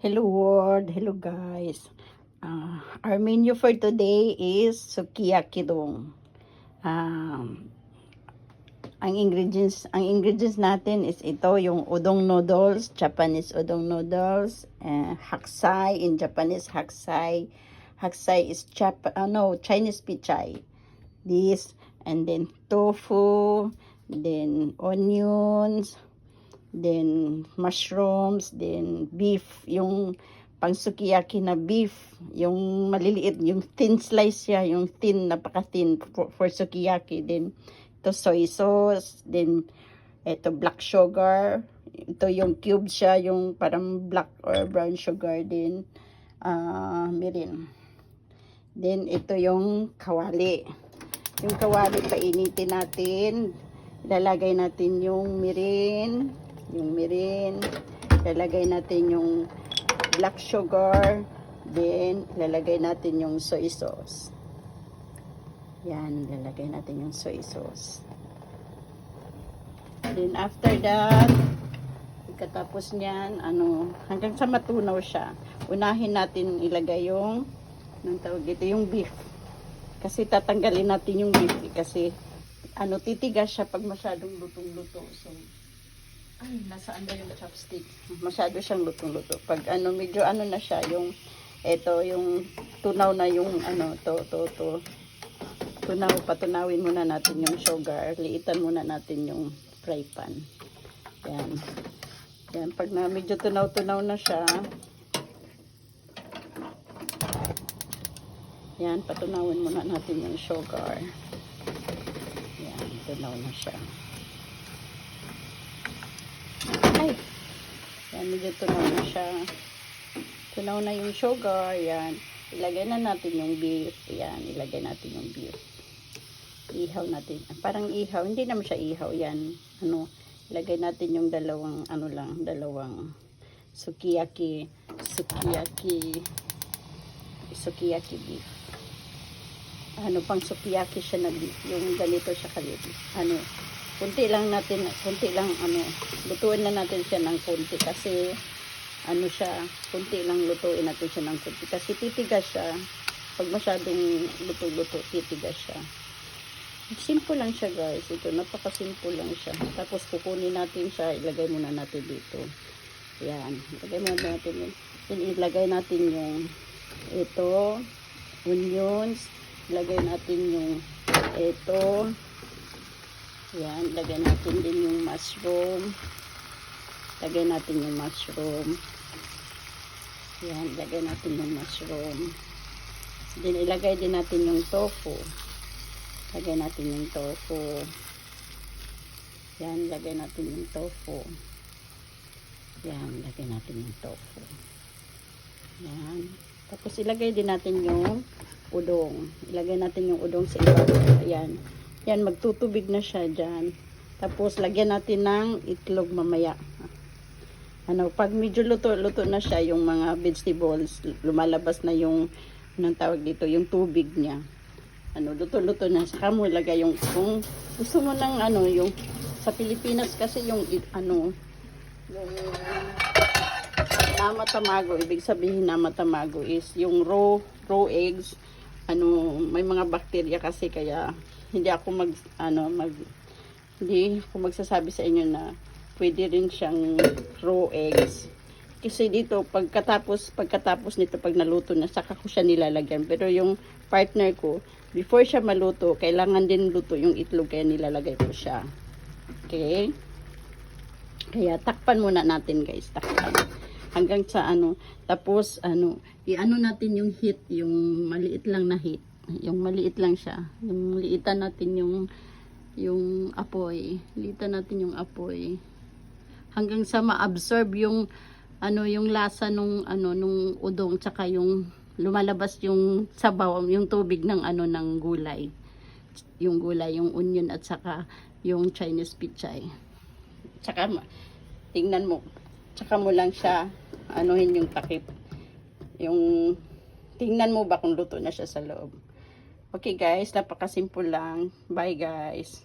Hello world, hello guys. Our menu for today is sukiyaki dong. Ang ingredients natin is ito, yung udong noodles, Japanese udong noodles, haksay, in Japanese haksay. Haksay is Chinese pichay. This, and then tofu, then onions, then mushrooms, then beef, yung pang sukiyaki na beef, yung maliliit, yung thin slice siya, yung thin, napaka-thin for sukiyaki. Then ito soy sauce, then ito black sugar, ito yung cube siya, yung parang black or brown sugar, din mirin. Then ito yung kawali. Yung kawali, painitin natin, ilalagay natin yung mirin, ilalagay natin yung black sugar, then ilalagay natin yung soy sauce. Yan, ilalagay natin yung soy sauce. Then after that, pagkatapos niyan, hanggang sa matunaw siya, unahin natin ilagay yung, anong tawag dito, yung beef. Kasi tatanggalin natin yung beef, kasi titigas siya pag masyadong lutong-luto. So, ay, nasaan ba yung chopstick? Masyado siyang lutong-luto. Pag medyo na siya, yung yung tunaw na yung tunaw, patunawin muna natin yung sugar, liitan muna natin yung fry pan. Yan. Yan, pag medyo tunaw-tunaw na siya, yan, patunawin muna natin yung sugar. Yan, tunaw na siya. Ay! Yan, medyo tunaw na siya. Tunaw na yung sugar. Yan. Ilagay na natin yung beef. Yan, ilagay natin yung beef. Ihaw natin. Parang ihaw. Hindi naman siya ihaw. Yan. Ilagay natin yung dalawang, dalawang sukiyaki beef. Pang sukiyaki siya na beef. Yung ganito siya kalit. Kunti lang, lutuin na natin siya ng kunti kasi kunti lang lutuin natin siya ng kunti kasi titigas siya. Pag masyadong luto-luto, titigas siya. Simple lang siya guys. Ito, napaka-simple lang siya. Tapos kukunin natin siya, ilagay muna natin dito. Yan, ilagay muna natin yun. Then ilagay natin yung onions, ilagay natin yung yan, lagay natin din yung mushroom. Lagay natin yung mushroom. Yan, lagay natin yung mushroom. Then, ilagay din natin yung tofu. Lagay natin yung tofu. Yan, lagay natin yung tofu. Yan, lagay natin yung tofu. Yan. Tapos, ilagay din natin yung udong. Ilagay natin yung udong sa ibabaw. Yan. Yan, magtutubig na siya dyan. Tapos, lagyan natin ng itlog mamaya. Pag medyo luto na siya, yung mga vegetables, lumalabas na yung, anong tawag dito, yung tubig niya. Luto na. Saka mo ilagay yung, kung gusto mo ng, yung, sa Pilipinas kasi yung, yung namatamago, ibig sabihin namatamago is yung raw eggs, may mga bakterya kasi kaya, hindi ako magsasabi sa inyo na pwede rin siyang raw eggs. Kasi dito, pagkatapos nito, pag naluto na, saka ko siya nilalagyan. Pero yung partner ko, before siya maluto, kailangan din luto yung itlog, kaya nilalagay ko siya. Okay? Kaya takpan muna natin guys, takpan. Hanggang sa tapos natin yung heat, yung maliit lang na heat. Yung maliit lang siya. Yung liitan natin yung apoy. Liitan natin yung apoy. Hanggang sa ma-absorb yung yung lasa nung udong, tsaka yung lumalabas yung sabaw, yung tubig ng ng gulay. Yung gulay, yung onion at saka yung Chinese pichay. Tsaka tingnan mo. Tsaka mo lang siya yung takip. Yung tingnan mo ba kung luto na siya sa loob. Okay guys, napakasimple lang. Bye guys.